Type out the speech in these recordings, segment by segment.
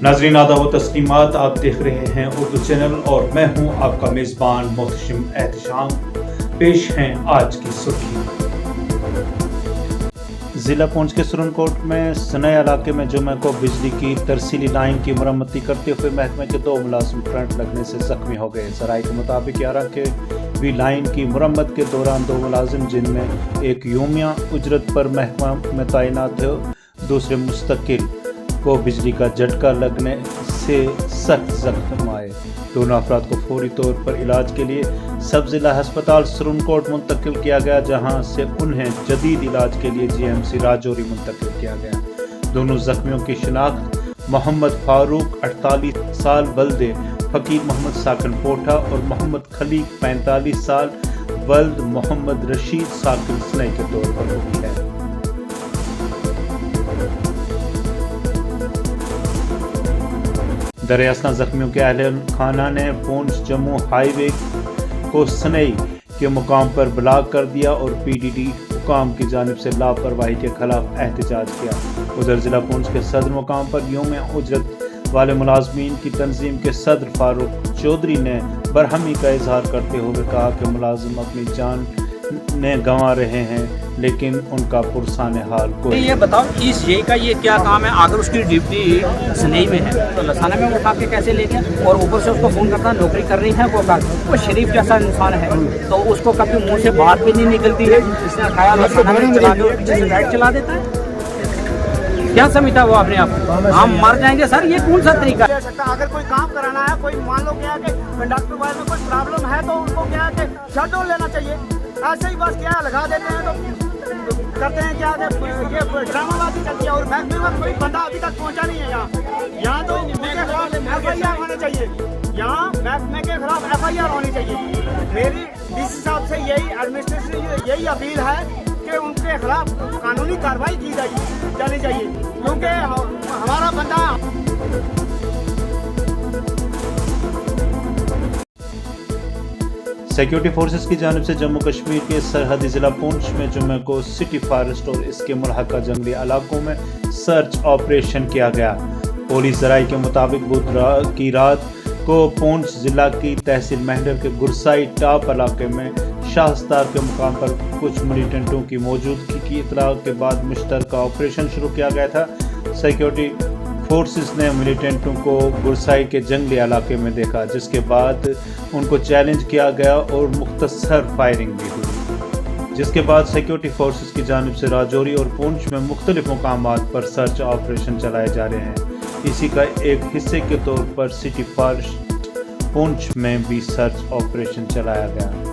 नाज़रीन आदाब व तस्लीमात, आप देख रहे हैं उर्दू चैनल और मैं हूं आपका मेज़बान मोहतशिम एहतशाम। पेश हैं आज की सुर्खियां। ज़िला पूंछ के सुरनकोट में सनई इलाके में जुमे को बिजली की तरसीली लाइन की मरम्मती करते हुए महकमे के 2 मुलाजिम करंट लगने से जख्मी हो गए। ज़राए के मुताबिक 11 के भी लाइन की मरम्मत के दौरान 2 मुलाजिम, जिनमें एक यूमिया उजरत पर महकमा में तैनात थे, दूसरे मुस्तकिल को बिजली का झटका लगने से सख्त जख्म आए। दोनों अफराद को फौरी तौर पर इलाज के लिए सब जिला अस्पताल सुरनकोट मुंतकिल किया गया, जहां से उन्हें जदीद इलाज के लिए जीएमसी राजौरी मुंतकिल किया गया। दोनों जख्मियों की शिनाख्त मोहम्मद फारूक 48 साल वल्द फकीर मोहम्मद साकिन पोठा और मोहम्मद खलीक 45 साल वल्द मोहम्मद रशीद साकिन सनई के तौर पर हुई है। दरियासना जख्मियों के अहले खाना ने पूंछ जम्मू हाईवे को सनई के मुकाम पर ब्लॉक कर दिया और पीडीडी हुकाम की जानिब से लापरवाही के खिलाफ एहतजाज किया। उधर जिला पूंछ के सदर मुकाम पर यूम उजरत वाले मुलाजमीन की तंजीम के सदर फारूक चौधरी ने बरहमी का इजहार करते हुए कहा कि मुलाजिम अपनी जान ने गंवा रहे हैं, लेकिन उनका पुरसान हाल कोई। ये बताओ इस ये का ये क्या काम है? अगर उसकी ड्यूटी सनई में है तो लसाना में उठा के कैसे ले गया? और ऊपर से उसको फ़ोन करता नौकरी कर रही है, वो शरीफ जैसा इंसान है तो उसको कभी मुंह से बात भी नहीं निकलती है। इसने खाया लसाना में चला के पीछे से गाइड चला देता है। क्या समझता वो अपने आप को? हम मर जाएंगे सर, ये कौन सा तरीका है? अगर कोई काम कराना है, कोई मान लो क्या है कि कंडक्टर वाले में कोई प्रॉब्लम है तो उनको क्या है कि शट डाउन लेना चाहिए। ऐसे ही बस क्या लगा देते हैं तो करते हैं क्या ये ड्रामाबाजी चलती है। और महकमे में कोई बंदा अभी तक पहुंचा नहीं है यहाँ तो उनके खिलाफ FIR होना चाहिए। यहाँ महकमे के खिलाफ FIR होनी चाहिए। मेरी इस हिसाब से यही एडमिनिस्ट्रेशन यही अपील है कि उनके खिलाफ कानूनी कार्रवाई की जानी चाहिए, क्योंकि हमारा बंदा। सिक्योरिटी फोर्सेस की जानिब से जम्मू कश्मीर के सरहदी जिला पूंछ में जुमे को सिटी फॉरेस्ट और इसके मुल्हका जंगली इलाकों में सर्च ऑपरेशन किया गया। पुलिस ज़राए के मुताबिक बुधवार की रात को पूंछ जिला की तहसील मेहंडर के गुरसाई टाप इलाके में शाहस्तार के मुकाम पर कुछ मिलिटेंटों की मौजूदगी की इतला के बाद मुश्तरका ऑपरेशन शुरू किया गया था। सिक्योरिटी फोर्सेस ने मिलिटेंटों को गुरसाई के जंगली इलाके में देखा, जिसके बाद उनको चैलेंज किया गया और मुख्तसर फायरिंग भी हुई, जिसके बाद सिक्योरिटी फोर्सेस की जानिब से राजौरी और पूंछ में मुख्तलिफ मुकामात पर सर्च ऑपरेशन चलाए जा रहे हैं। इसी का एक हिस्से के तौर पर सिटी फॉरेस्ट पूंछ में भी सर्च ऑपरेशन चलाया गया।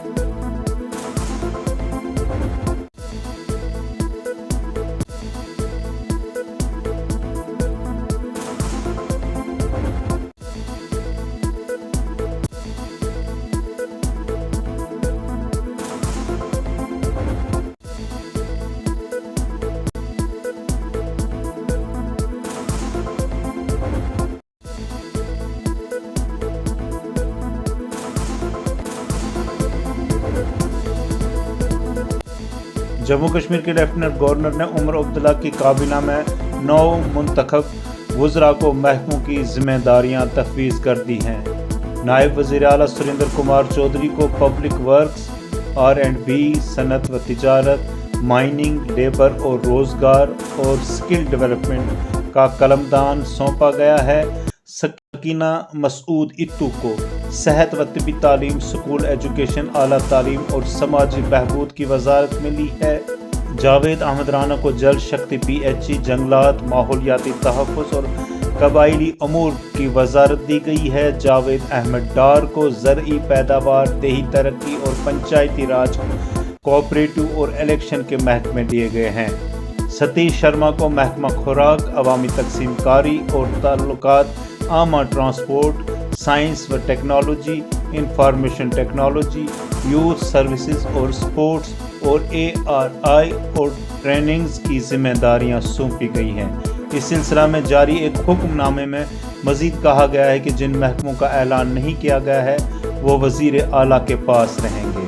जम्मू कश्मीर के लेफ्टिनेंट गवर्नर ने उमर अब्दुल्ला की काबीना में 9 मुंतखब वज़रा को महकमों की जिम्मेदारियां तफवीज़ कर दी हैं। नायब वज़ीर आला सुरेंद्र कुमार चौधरी को पब्लिक वर्क्स, R&B, सनत व तिजारत, माइनिंग, लेबर और रोज़गार और स्किल डेवलपमेंट का कलमदान सौंपा गया है। सकीना मसूद इत्तू को सेहत व तिबी तालीम, स्कूल एजुकेशन, आला तालीम और समाजी बहबूद की वजारत मिली है। जावेद अहमद राना को जल शक्ति, PHE, जंगलात, माहौलियाती तहफ़्फ़ुज़ और कबायली अमूर की वजारत दी गई है। जावेद अहमद डार को ज़रई पैदावार, देही तरक्की और पंचायती राज, कोऑपरेटिव और इलेक्शन के महकमे दिए गए हैं। सतीश शर्मा को महकमा खुराक, अवामी तकसीम कारी और ताल्लुकात, आमा ट्रांसपोर्ट, साइंस व technology, information technology, youth services और स्पोर्ट्स और ARI और ट्रेनिंग्स की जिम्मेदारियां सौंपी गई हैं। इस सिलसिला में जारी एक हुक्मनामे में मजीद कहा गया है कि जिन महकमों का ऐलान नहीं किया गया है वो वज़ीर आला के पास रहेंगे।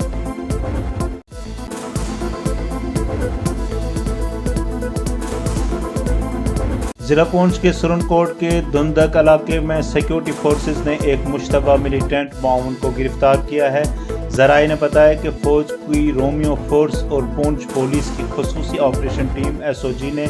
ضلع پونچھ کے سرنکوٹ کے دندک علاقے میں سیکیورٹی فورسز نے ایک مشتبہ ملیٹنٹ معاون کو گرفتار کیا ہے۔ ذرائع نے بتایا کہ فوج کی رومیو فورس اور پونچھ پولیس کی خصوصی آپریشن ٹیم SOG نے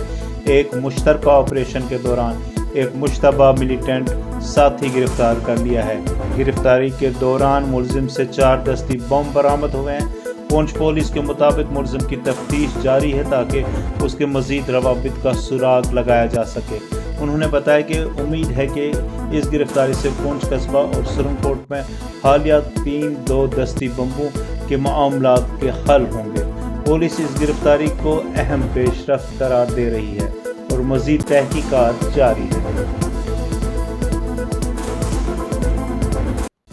ایک مشترکہ آپریشن کے دوران ایک مشتبہ ملیٹنٹ ساتھی گرفتار کر لیا ہے۔ گرفتاری کے دوران ملزم سے 4 دستی بم برآمد ہوئے ہیں۔ پونچھ پولیس کے مطابق ملزم کی تفتیش جاری ہے تاکہ اس کے مزید روابط کا سراغ لگایا جا سکے۔ انہوں نے بتایا کہ امید ہے کہ اس گرفتاری سے پونچھ قصبہ اور سرنکوٹ میں حالیہ 3 2 دستی بمبوں کے معاملات کے حل ہوں گے۔ پولیس اس گرفتاری کو اہم پیش رفت قرار دے رہی ہے اور مزید تحقیقات جاری ہے۔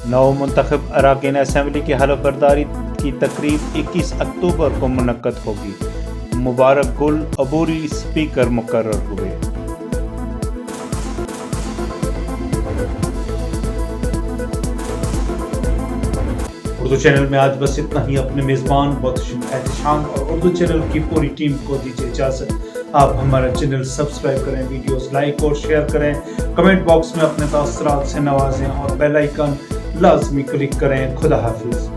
نو منتخب اراکین اسمبلی کی حلف برداری کی تقریب 21 اکتوبر کو منعقد ہوگی۔ مبارک گل عبوری اسپیکر مقرر ہوئے۔ اردو چینل میں آج بس اتنا ہی۔ اپنے میزبان بخشم احتشام اور اردو چینل کی پوری ٹیم کو دیجیے اجازت۔ آپ ہمارا چینل سبسکرائب کریں، ویڈیوز لائک اور شیئر کریں، کمنٹ باکس میں اپنے تاثرات سے نوازیں اور بیل آئیکن لازمی کلک کریں۔ خدا حافظ۔